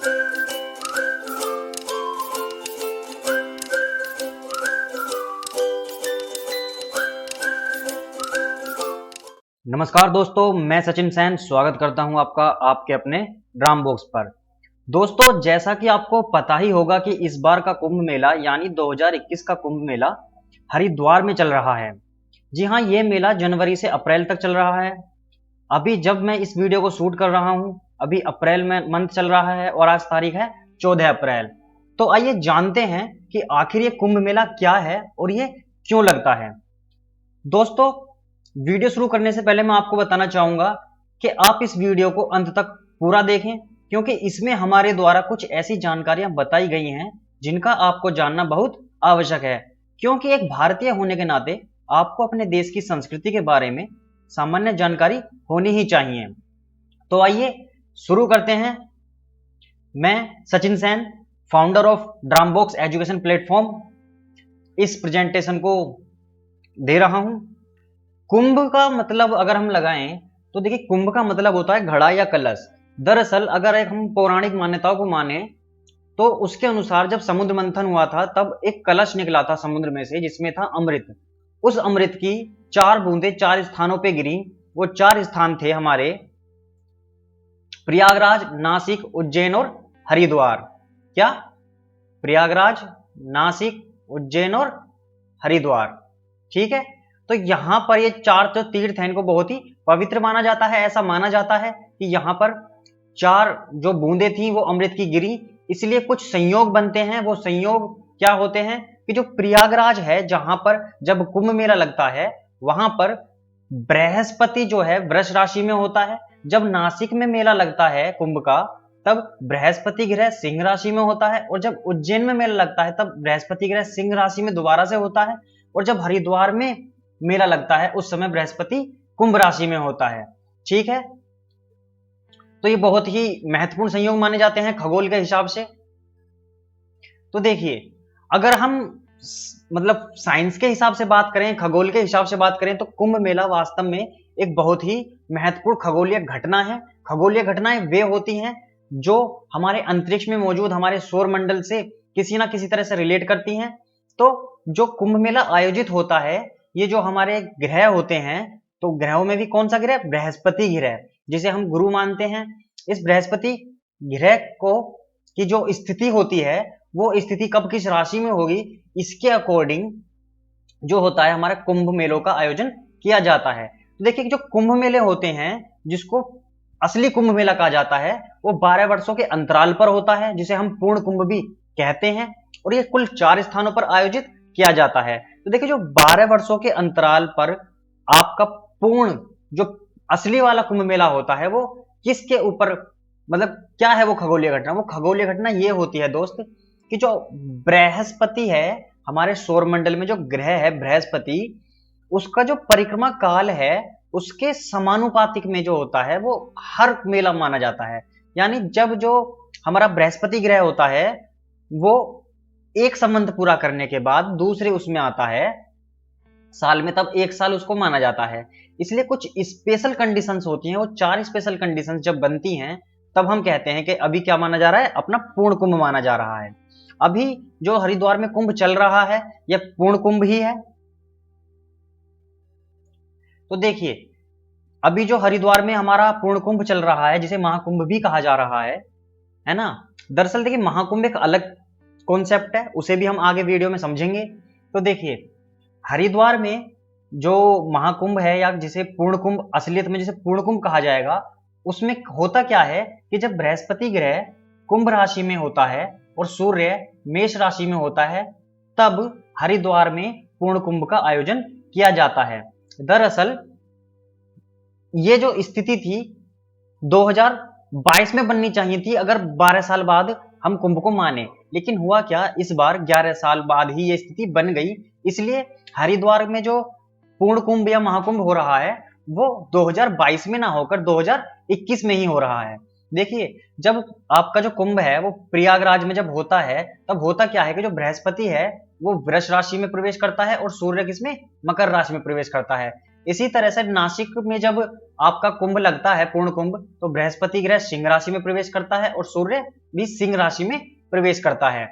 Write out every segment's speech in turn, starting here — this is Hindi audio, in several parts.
नमस्कार दोस्तों, मैं सचिन सैन स्वागत करता हूं आपका आपके अपने ड्राम बॉक्स पर। दोस्तों, जैसा कि आपको पता ही होगा कि इस बार का कुंभ मेला यानी 2021 का कुंभ मेला हरिद्वार में चल रहा है। जी हाँ, ये मेला जनवरी से अप्रैल तक चल रहा है। अभी जब मैं इस वीडियो को शूट कर रहा हूँ, अभी अप्रैल में मंथ चल रहा है और आज तारीख है 14 अप्रैल। तो आइए जानते हैं कि आखिर ये कुंभ मेला क्या है और ये क्यों लगता है। दोस्तों, वीडियो शुरू करने से पहले मैं आपको बताना चाहूंगा कि आप इस वीडियो को अंत तक पूरा देखें, क्योंकि इसमें हमारे द्वारा कुछ ऐसी जानकारियां बताई गई हैं जिनका आपको जानना बहुत आवश्यक है। क्योंकि एक भारतीय होने के नाते आपको अपने देश की संस्कृति के बारे में सामान्य जानकारी होनी ही चाहिए। तो आइए शुरू करते हैं। मैं Sachin Sain, founder of Dram Box education platform, इस प्रेजेंटेशन को दे रहा हूं। कुंभ का मतलब अगर हम लगाएं तो देखिए, कुंभ का मतलब होता है घड़ा या कलश। दरअसल अगर एक हम पौराणिक मान्यताओं को माने तो उसके अनुसार जब समुद्र मंथन हुआ था तब एक कलश निकला था समुद्र में से, जिसमें था अमृत। उस अमृत की 4 बूंदें 4 स्थानों पे गिरी। वो 4 स्थान थे हमारे प्रयागराज, नासिक, उज्जैन और हरिद्वार। क्या? प्रयागराज, नासिक, उज्जैन और हरिद्वार। ठीक है। तो यहां पर ये 4 जो तीर्थ हैं इनको बहुत ही पवित्र माना जाता है। ऐसा माना जाता है कि यहां पर 4 जो बूंदें थी वो अमृत की गिरी, इसलिए कुछ संयोग बनते हैं। वो संयोग क्या होते हैं कि जो प्रयागराज है, जहां पर जब कुंभ मेला लगता है वहां पर बृहस्पति जो है वृष राशि में होता है। जब नासिक में मेला लगता है कुंभ का, तब बृहस्पति ग्रह सिंह राशि में होता है। और जब उज्जैन में मेला लगता है तब बृहस्पति ग्रह सिंह राशि में दोबारा से होता है। और जब हरिद्वार में मेला लगता है उस समय बृहस्पति कुंभ राशि में होता है। ठीक है। तो ये बहुत ही महत्वपूर्ण संयोग माने जाते हैं खगोल के हिसाब से। तो देखिए, अगर हम मतलब साइंस के हिसाब से बात करें, खगोल के हिसाब से बात करें, तो कुंभ मेला वास्तव में एक बहुत ही महत्वपूर्ण खगोलीय घटना है। खगोलीय घटनाएं वे होती हैं जो हमारे अंतरिक्ष में मौजूद हमारे सौर मंडल से किसी ना किसी तरह से रिलेट करती हैं। तो जो कुंभ मेला आयोजित होता है, ये जो हमारे ग्रह होते हैं, तो ग्रहों में भी कौन सा ग्रह? बृहस्पति ग्रह, जिसे हम गुरु मानते हैं। इस बृहस्पति ग्रह को की जो स्थिति होती है, वो स्थिति कब किस राशि में होगी, इसके अकॉर्डिंग जो होता है हमारा कुंभ मेलों का आयोजन किया जाता है। तो देखिए, जो कुंभ मेले होते हैं, जिसको असली कुंभ मेला कहा जाता है, वो 12 वर्षों के अंतराल पर होता है, जिसे हम पूर्ण कुंभ भी कहते हैं। और ये कुल 4 स्थानों पर आयोजित किया जाता है। तो देखिए, जो 12 वर्षों के अंतराल पर आपका पूर्ण जो असली वाला कुंभ मेला होता है, वो किसके ऊपर, मतलब क्या है वो खगोलीय घटना? वो खगोलीय घटना ये होती है दोस्त कि जो बृहस्पति है, हमारे सौर मंडल में जो ग्रह है बृहस्पति, उसका जो परिक्रमा काल है उसके समानुपातिक में जो होता है वो हर मेला माना जाता है। यानी जब जो हमारा बृहस्पति ग्रह होता है वो एक संबंध पूरा करने के बाद दूसरे उसमें आता है साल में, तब 1 साल उसको माना जाता है। इसलिए कुछ स्पेशल कंडीशंस होती हैं। वो 4 स्पेशल कंडीशंस जब बनती हैं तब हम कहते हैं कि अभी क्या माना जा रहा है? अपना पूर्ण कुंभ माना जा रहा है। अभी जो हरिद्वार में कुंभ चल रहा है यह पूर्ण कुंभ ही है। तो देखिए, अभी जो हरिद्वार में हमारा पूर्ण कुंभ चल रहा है, जिसे महाकुंभ भी कहा जा रहा है ना। दरअसल देखिए, महाकुंभ एक अलग कॉन्सेप्ट है, उसे भी हम आगे वीडियो में समझेंगे। तो देखिए, हरिद्वार में जो महाकुंभ है या जिसे पूर्ण कुंभ असलियत में जिसे पूर्ण कुंभ कहा जाएगा, उसमें होता क्या है कि जब बृहस्पति ग्रह कुंभ राशि में होता है और सूर्य मेष राशि में होता है, तब हरिद्वार में पूर्ण कुंभ का आयोजन किया जाता है। दरअसल ये जो स्थिति थी 2022 में बननी चाहिए थी, अगर 12 साल बाद हम कुंभ को माने। लेकिन हुआ क्या, इस बार 11 साल बाद ही ये स्थिति बन गई। इसलिए हरिद्वार में जो पूर्ण कुंभ या महाकुंभ हो रहा है वो 2022 में ना होकर 2021 में ही हो रहा है। देखिए, जब आपका जो कुंभ है वो प्रयागराज में जब होता है, तब होता क्या है कि जो बृहस्पति है वो वृष राशि में प्रवेश करता है और सूर्य किसमें? मकर राशि में प्रवेश करता है। इसी तरह से नासिक में जब आपका कुंभ लगता है, पूर्ण कुंभ, तो बृहस्पति ग्रह सिंह राशि में प्रवेश करता है और सूर्य भी सिंह राशि में प्रवेश करता है।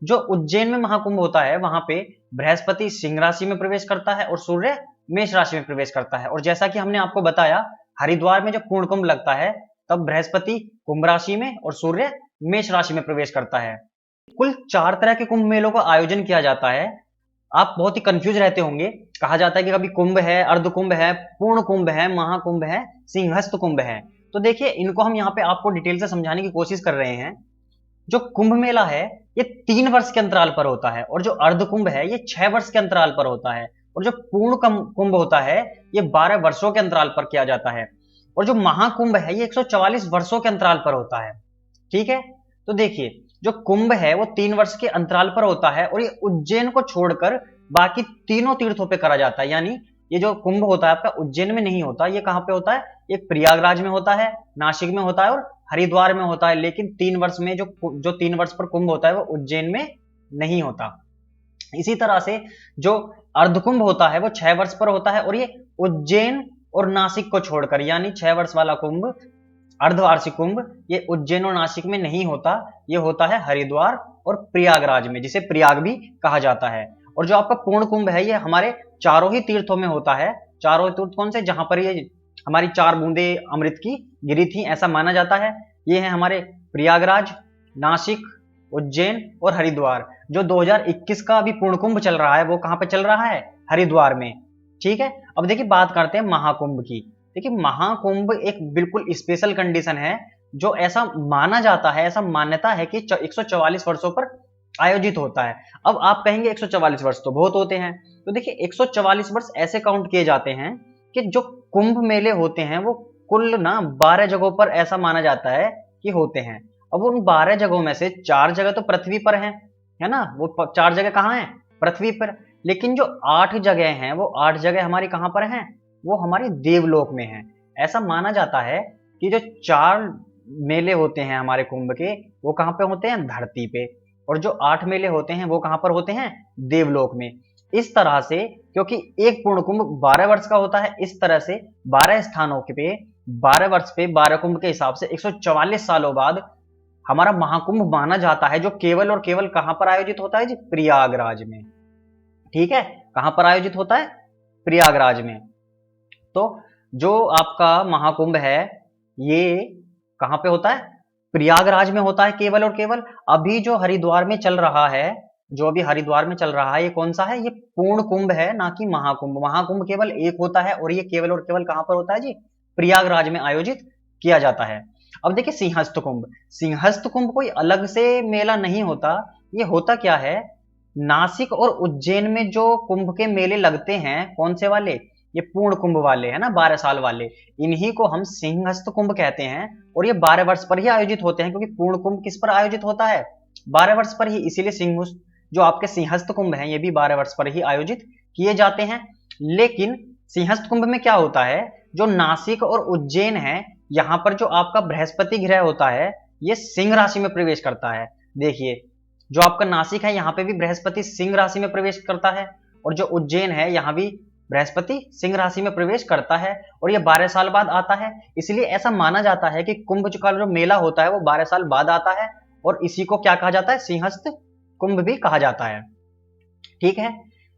जो उज्जैन में महाकुंभ होता है वहां पे बृहस्पति सिंह राशि में प्रवेश करता है और सूर्य मेष राशि में प्रवेश करता है। और जैसा कि हमने आपको बताया, हरिद्वार में जब पूर्ण कुंभ लगता है तब बृहस्पति कुंभ राशि में और सूर्य मेष राशि में प्रवेश करता है। कुल 4 तरह के कुंभ मेलों का आयोजन किया जाता है। आप बहुत ही कंफ्यूज रहते होंगे, कहा जाता है कि कभी कुंभ है, अर्ध कुंभ है, पूर्ण कुंभ है, महाकुंभ है, सिंहस्थ कुंभ है। तो देखिए, इनको हम यहाँ पे आपको डिटेल से समझाने की कोशिश कर रहे हैं। जो कुंभ मेला है ये 3 वर्ष के अंतराल पर होता है, और जो अर्ध कुंभ है ये 6 वर्ष के अंतराल पर होता है, और जो पूर्ण कुंभ होता है ये 12 वर्षों के अंतराल पर किया जाता है, और जो महाकुंभ है ये 144 वर्षों के अंतराल पर होता है। ठीक है, तो देखिए, जो कुंभ है वो 3 वर्ष के अंतराल पर होता है, और ये उज्जैन को छोड़कर बाकी तीनों तीर्थों पे करा जाता है। यानी ये जो कुंभ होता है आपका उज्जैन में नहीं होता, ये कहां पे होता है? एक प्रयागराज में होता है, नासिक में होता है और हरिद्वार में होता है। लेकिन 3 वर्ष में जो 3 वर्ष पर कुंभ होता है वो उज्जैन में नहीं होता। इसी तरह से जो अर्धकुंभ होता है वो 6 वर्ष पर होता है, और ये उज्जैन और नासिक को छोड़कर, यानी 6 वर्ष वाला कुंभ, अर्धवार्षिक कुंभ, ये उज्जैन और नासिक में नहीं होता, ये होता है हरिद्वार और प्रयागराज में, जिसे प्रयाग भी कहा जाता है। और जो आपका पूर्ण कुंभ है ये हमारे चारों ही तीर्थों में होता है। चारों तीर्थ कौन से? जहां पर ये हमारी 4 बूंदे अमृत की गिरी थी, ऐसा माना जाता है। ये है हमारे प्रयागराज, नासिक, उज्जैन और हरिद्वार। जो 2021 का अभी पूर्ण कुंभ चल रहा है वो कहां पे चल रहा है? हरिद्वार में। ठीक है, अब देखिए बात करते हैं महाकुंभ की। देखिए, महाकुंभ एक बिल्कुल स्पेशल कंडीशन है, जो ऐसा माना जाता है, ऐसा मान्यता है कि 144 वर्षों पर आयोजित होता है। अब आप कहेंगे 144 वर्ष तो बहुत होते हैं, तो देखिए 144 वर्ष ऐसे काउंट किए जाते हैं कि जो कुंभ मेले होते हैं वो कुल ना 12 जगहों पर ऐसा माना जाता है कि होते हैं। अब उन 12 जगहों में से 4 जगह तो पृथ्वी पर हैं, है ना, वो 4 जगह कहाँ हैं? पृथ्वी पर। लेकिन जो 8 जगह हैं वो 8 जगह हमारी कहां पर हैं? वो हमारी देवलोक में हैं। ऐसा माना जाता है कि जो 4 मेले होते हैं हमारे कुंभ के, वो कहां पे होते हैं? धरती पे। और जो 8 मेले होते हैं वो कहां पर होते हैं? देवलोक में। इस तरह से, क्योंकि एक पूर्ण कुंभ 12 वर्ष का होता है, इस तरह से 12 स्थानों पे 12 वर्ष पे 12 कुंभ के हिसाब से 144 सालों बाद हमारा महाकुंभ माना जाता है, जो केवल और केवल कहां पर आयोजित होता है जी? प्रयागराज में। ठीक है, कहां पर आयोजित होता है? प्रयागराज में। तो जो आपका महाकुंभ है ये कहां पे होता है? प्रयागराज में होता है केवल और केवल। अभी जो हरिद्वार में चल रहा है, जो अभी हरिद्वार में चल रहा है, ये कौन सा है? ये पूर्ण कुंभ है, ना कि महाकुंभ। महाकुंभ केवल एक होता है, और ये केवल और केवल कहां पर होता है जी? प्रयागराज में आयोजित किया जाता है। अब देखिए सिंहस्थ कुंभ। सिंहस्थ कुंभ कोई अलग से मेला नहीं होता। ये होता क्या है? नासिक और उज्जैन में जो कुंभ के मेले लगते हैं, कौन से वाले? ये पूर्ण कुंभ वाले, है ना, 12 साल वाले, इन्हीं को हम सिंहस्थ कुंभ कहते हैं। और ये 12 वर्ष पर ही आयोजित होते हैं, क्योंकि पूर्ण कुंभ किस पर आयोजित होता है? 12 वर्ष पर ही। इसीलिए जो आपके सिंहस्थ कुंभ हैं ये भी 12 वर्ष पर ही आयोजित किए जाते हैं। लेकिन सिंहस्थ कुंभ में क्या होता है? जो नासिक और उज्जैन है, यहां पर जो आपका बृहस्पति ग्रह होता है ये सिंह राशि में प्रवेश करता है। देखिए, जो आपका नासिक है यहां पे भी बृहस्पति सिंह राशि में प्रवेश करता है, और जो उज्जैन है यहां भी बृहस्पति सिंह राशि में प्रवेश करता है, और ये 12 साल बाद आता है। इसलिए ऐसा माना जाता है कि कुंभ का जो मेला होता है वो 12 साल बाद आता है, और इसी को क्या कहा जाता है? सिंहस्थ कुंभ भी कहा जाता है। ठीक है,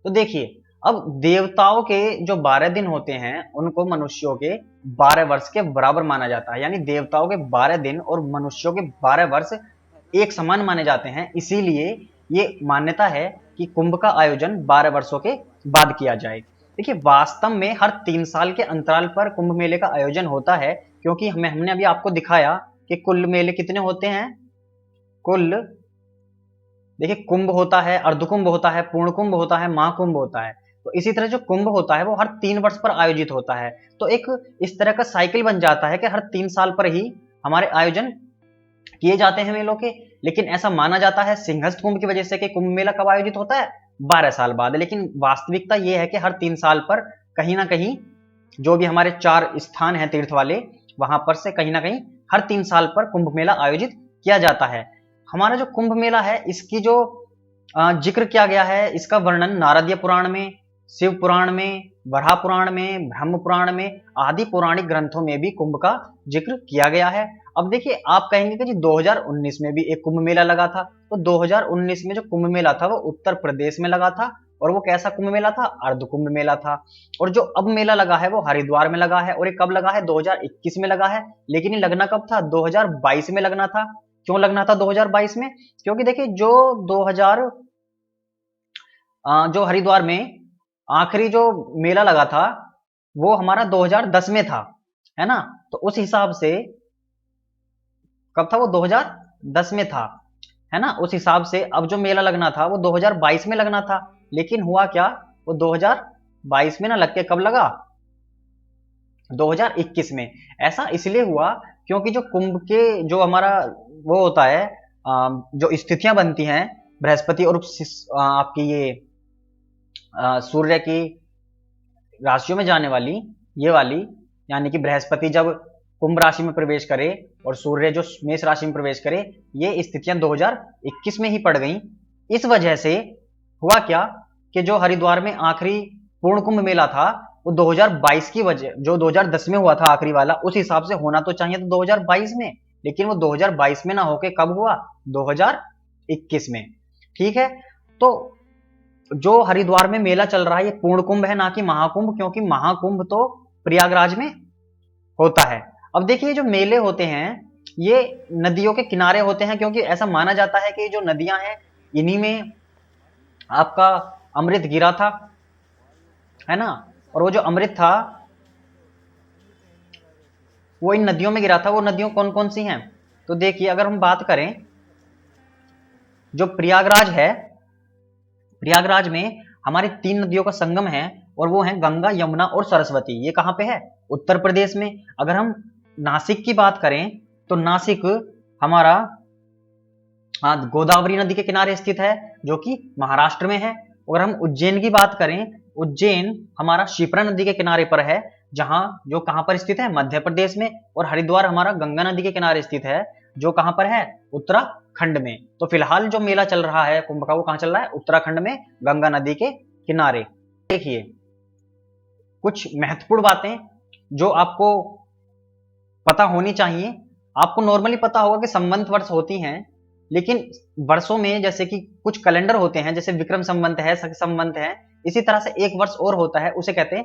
तो देखिए, अब देवताओं के जो 12 दिन होते हैं उनको मनुष्यों के 12 वर्ष के बराबर माना जाता है। यानी देवताओं के 12 दिन और मनुष्यों के 12 वर्ष एक समान माने जाते हैं। इसीलिए ये मान्यता है कि कुंभ का आयोजन 12 वर्षों के बाद किया जाए। देखिए, वास्तव में हर 3 साल के अंतराल पर कुंभ मेले का आयोजन होता है, क्योंकि हमने अभी आपको दिखाया कि कुल मेले कितने होते हैं। कुल देखिए, कुंभ होता है, अर्धकुंभ होता है, पूर्ण कुंभ होता है, महाकुंभ होता है। तो इसी तरह जो कुंभ होता है वो हर 3 वर्ष पर आयोजित होता है। तो एक इस तरह का साइकिल बन जाता है कि हर 3 साल पर ही हमारे आयोजन किए जाते हैं मेलों के। लेकिन ऐसा माना जाता है सिंहस्थ कुंभ की वजह से कि कुंभ मेला कब आयोजित होता है? 12 साल बाद। लेकिन वास्तविकता यह है कि हर 3 साल पर कहीं ना कहीं जो भी हमारे 4 स्थान हैं तीर्थ वाले, वहां पर से कहीं ना कहीं हर 3 साल पर कुंभ मेला आयोजित किया जाता है। हमारा जो कुंभ मेला है इसकी जो जिक्र किया गया है, इसका वर्णन नारदीय पुराण में, शिव पुराण में, वराह पुराण में, ब्रह्म पुराण में आदि पौराणिक ग्रंथों में भी कुंभ का जिक्र किया गया है। अब देखिए, आप कहेंगे कि जी 2019 में भी एक कुंभ मेला लगा था, तो 2019 में जो कुंभ मेला था वो उत्तर प्रदेश में लगा था, और वो कैसा कुंभ मेला था? अर्ध कुंभ मेला था। और जो अब मेला लगा है वो हरिद्वार में लगा है, और ये कब लगा है? 2021 में लगा है। लेकिन ये लगना कब था? 2022 में लगना था। क्यों लगना था 2022 में? क्योंकि देखिए, जो हरिद्वार में आखिरी जो मेला लगा था वो हमारा 2010 में था, है ना? तो उस हिसाब से कब था? वो 2010 में था, है ना? उस हिसाब से अब जो मेला लगना था वो 2022 में लगना था। लेकिन हुआ क्या? वो 2022 में ना लग के कब लगा? 2021 में। ऐसा इसलिए हुआ क्योंकि जो कुंभ के जो हमारा वो होता है, जो स्थितियां बनती हैं बृहस्पति और आपकी ये सूर्य की राशियों में जाने वाली, ये वाली, यानी कि बृहस्पति जब कुंभ राशि में प्रवेश करे और सूर्य जो मेष राशि में प्रवेश करे, ये स्थितियां 2021 में ही पड़ गई। इस वजह से हुआ क्या कि जो हरिद्वार में आखिरी पूर्ण कुंभ मेला था वो 2022 की वजह, जो 2010 में हुआ था आखिरी वाला, उस हिसाब से होना तो चाहिए था 2022 में, लेकिन वो 2022 में ना होके कब हुआ? 2021 में। ठीक है, तो जो हरिद्वार में मेला चल रहा है ये पूर्ण कुंभ है, ना कि महाकुंभ, क्योंकि महाकुंभ तो प्रयागराज में होता है। अब देखिए, जो मेले होते हैं ये नदियों के किनारे होते हैं, क्योंकि ऐसा माना जाता है कि जो नदियां हैं इन्हीं में आपका अमृत गिरा था, है ना? और वो जो अमृत था वो इन नदियों में गिरा था। वो नदियों कौन कौन सी हैं? तो देखिए, अगर हम बात करें, जो प्रयागराज है, प्रयागराज में हमारी 3 नदियों का संगम है, और वो है गंगा, यमुना और सरस्वती। ये कहां पे है? उत्तर प्रदेश में। अगर हम नासिक की बात करें तो नासिक हमारा गोदावरी नदी के किनारे स्थित है, जो कि महाराष्ट्र में है। अगर हम उज्जैन की बात करें, उज्जैन हमारा शिप्रा नदी के किनारे पर है, जहां जो कहां पर स्थित है? मध्य प्रदेश में। और हरिद्वार हमारा गंगा नदी के किनारे स्थित है, जो कहां पर है? उत्तराखंड में। तो फिलहाल जो मेला चल रहा है कुंभ का वो कहां चल रहा है? उत्तराखंड में, गंगा नदी के किनारे। देखिए, कुछ महत्वपूर्ण बातें जो आपको पता होनी चाहिए। आपको नॉर्मली पता होगा कि संवत वर्ष होती हैं, लेकिन वर्षों में जैसे कि कुछ कैलेंडर होते हैं, जैसे विक्रम संवत है, शक संवत है, इसी तरह से एक वर्ष और होता है, उसे कहते हैं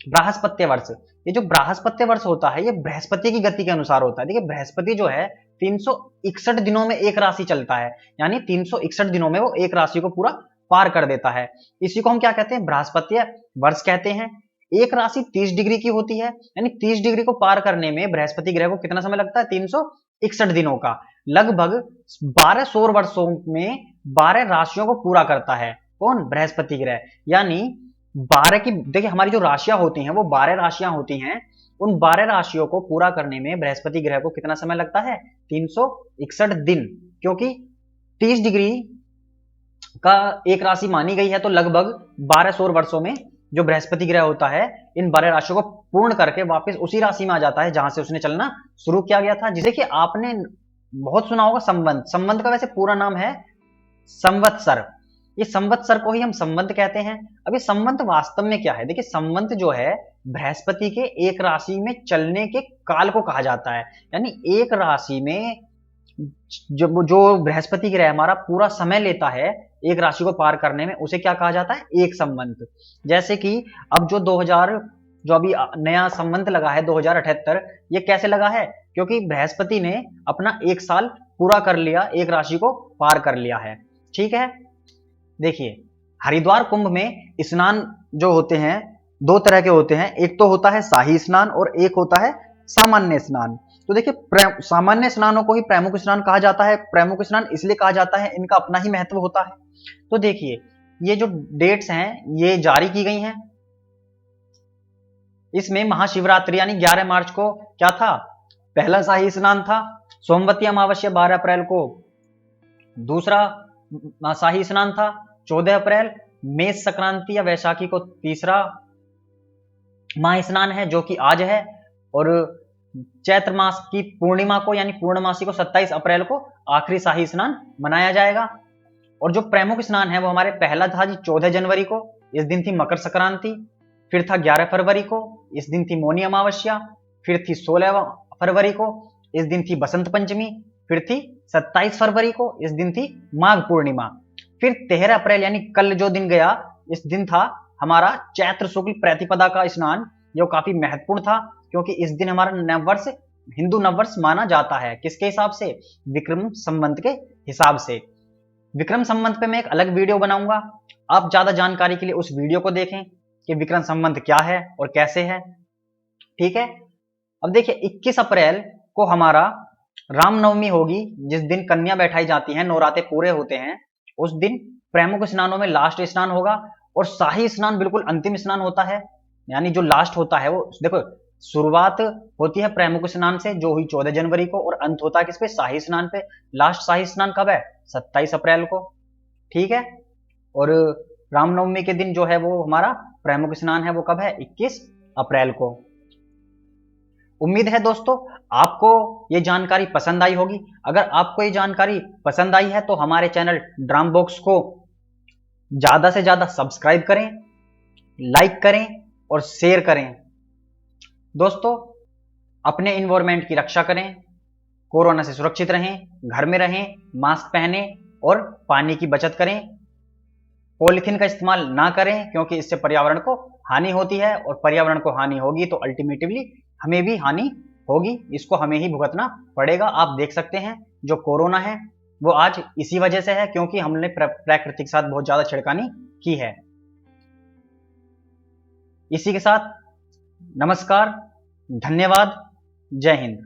बृहस्पत्य वर्ष। ये जो बृहस्पत्य वर्ष होता है ये बृहस्पति की गति के अनुसार होता है। देखिए, बृहस्पति जो है 361 दिनों में एक राशि चलता है, यानी 361 दिनों में वो एक राशि को पूरा पार कर देता है। इसी को हम क्या कहते हैं? बृहस्पत्य वर्ष कहते हैं। एक राशि 30 डिग्री की होती है, यानी 30 डिग्री को पार करने में बृहस्पति ग्रह को कितना समय लगता है? 361 दिनों का। लगभग 12 सौर वर्षों में 12 राशियों को पूरा करता है। कौन? बृहस्पति ग्रह। यानी 12 की, देखिए हमारी जो राशियां होती हैं वो 12 राशियां होती हैं, उन 12 राशियों को पूरा करने में बृहस्पति ग्रह को कितना समय लगता है? 361 दिन। क्योंकि 30 डिग्री का एक राशि मानी गई है, तो लगभग 12 सौर वर्षों में जो बृहस्पति ग्रह होता है इन 12 राशियों को पूर्ण करके वापस उसी राशि में आ जाता है जहां से उसने चलना शुरू किया गया था। जिसे कि आपने बहुत सुना होगा संवत। संवत का वैसे पूरा नाम है संवत्सर। ये संवत्सर को ही हम संवत कहते हैं। अब ये संवत वास्तव में क्या है? देखिए, संवत जो है बृहस्पति के एक राशि में चलने के काल को कहा जाता है। यानी एक राशि में जब जो बृहस्पति ग्रह हमारा पूरा समय लेता है एक राशि को पार करने में, उसे क्या कहा जाता है? एक संवत। जैसे कि अब जो 2000 जो अभी नया संवत लगा है 2078, ये कैसे लगा है? क्योंकि बृहस्पति ने अपना एक साल पूरा कर लिया, एक राशि को पार कर लिया है। ठीक है, देखिए, हरिद्वार कुंभ में स्नान जो होते हैं 2 तरह के होते हैं। एक तो होता है शाही स्नान और एक होता है सामान्य स्नान। तो देखिए, सामान्य स्नानों को ही प्रमुख स्नान कहा जाता है। प्रमुख स्नान इसलिए कहा जाता है, इनका अपना ही महत्व होता है। तो देखिए, ये जो डेट्स हैं ये जारी की गई हैं। इसमें महाशिवरात्रि यानी 11 मार्च को क्या था? पहला शाही स्नान था। सोमवती अमावस्या 12 अप्रैल को दूसरा शाही स्नान था। 14 अप्रैल मेष संक्रांति या वैशाखी को तीसरा महा स्नान है, जो कि आज है। और चैत्र मास की पूर्णिमा को यानी पूर्णमासी को 27 अप्रैल को आखिरी शाही स्नान मनाया जाएगा। और जो प्रमुख स्नान है वो हमारे पहला था जी 14 जनवरी को, इस दिन थी मकर संक्रांति। फिर था 11 फरवरी को, इस दिन थी मौनी अमावस्या। फिर थी 16 फरवरी को, इस दिन थी बसंत पंचमी। फिर थी 27 फरवरी को, इस दिन थी माघ पूर्णिमा। फिर 13 अप्रैल यानी कल जो दिन गया, इस दिन था हमारा चैत्र शुक्ल प्रतिपदा का स्नान, जो काफी महत्वपूर्ण था क्योंकि इस दिन हमारा नववर्ष, हिंदू नववर्ष माना जाता है। किसके हिसाब से? विक्रम संवत के हिसाब से। विक्रम संवत पे मैं एक अलग वीडियो बनाऊंगा, आप ज्यादा जानकारी के लिए उस वीडियो को देखें कि विक्रम संवत क्या है और कैसे है। ठीक है, अब देखिए 21 अप्रैल को हमारा रामनवमी होगी, जिस दिन कन्या बैठाई जाती है, नवराते पूरे होते हैं। उस दिन प्रमुख स्नानों में लास्ट स्नान होगा और शाही स्नान बिल्कुल अंतिम स्नान होता है, यानी जो लास्ट होता है वो देखो, शुरुआत होती है प्रमुख स्नान से जो हुई 14 जनवरी को और अंत होता है किस पे? शाही स्नान पे। लास्ट शाही स्नान कब है? 27 अप्रैल को। ठीक है, और रामनवमी के दिन जो है वो हमारा प्रमुख स्नान है, वो कब है? 21 अप्रैल को। उम्मीद है दोस्तों आपको ये जानकारी पसंद आई होगी। अगर आपको ये जानकारी पसंद आई है तो हमारे चैनल ड्राम बॉक्स को ज्यादा से ज्यादा सब्सक्राइब करें, लाइक करें और शेयर करें। दोस्तों अपने इन्वायरमेंट की रक्षा करें, कोरोना से सुरक्षित रहें, घर में रहें, मास्क पहने और पानी की बचत करें। पॉलीथीन का इस्तेमाल ना करें क्योंकि इससे पर्यावरण को हानि होती है और पर्यावरण को हानि होगी तो अल्टीमेटली हमें भी हानि होगी, इसको हमें ही भुगतना पड़ेगा। आप देख सकते हैं जो कोरोना है वो आज इसी वजह से है क्योंकि हमने प्रकृति के साथ बहुत ज्यादा छिड़कानी की है। इसी के साथ नमस्कार, धन्यवाद, जय हिंद।